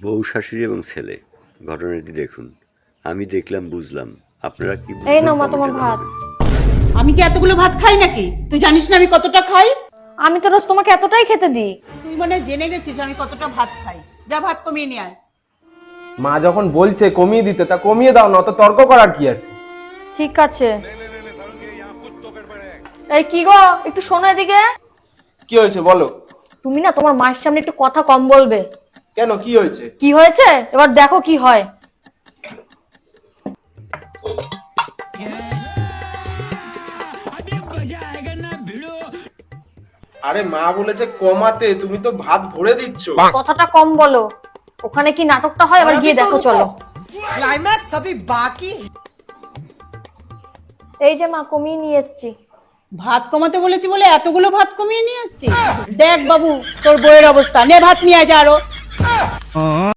বউ শাশুড়ি এবং ছেলে ঘটনাটি দেখুন। আমি দেখলাম বুঝলাম, আপনারা কি এই নাও মা তোমার ভাত। আমি কি এতগুলো ভাত খাই নাকি? তুই জানিস না আমি কতটা খাই? আমি তো রোজ তোমাকে এতটাই খেতে দিই। তুই মানে জেনে গেছিস আমি কতটা ভাত খাই। যা ভাত কমিয়ে নিয়ে আয়। মা যখন বলছে কমিয়ে দিতে, তা কমিয়ে দাও না, অত তর্ক করার কি আছে? ঠিক আছে। এই কি গো, একটু শোনো এদিকে। কি হয়েছে বলো। তুমি না তোমার মায়ের সামনে একটু কথা কম বলবে। কেন, কি হয়েছে? কি হয়েছে এবার দেখো কি হয়। আরে মা বলেছে কমাতে, তুমি তো ভাত ভরে দিচ্ছ। কথাটা কম বলো। ওখানে কি নাটকটা হয় এবার গিয়ে দেখো চলো। क्लाइमैक्स अभी बाकी। এই যে মা কমিয়ে নিয়ে এসেছি। ভাত কমাতে বলেছি বলে এতগুলো ভাত কমিয়ে নিয়ে আসছি। দেখ বাবু তোর বইয়ের অবস্থা, নে ভাত নিয়ে আয় যা আরো।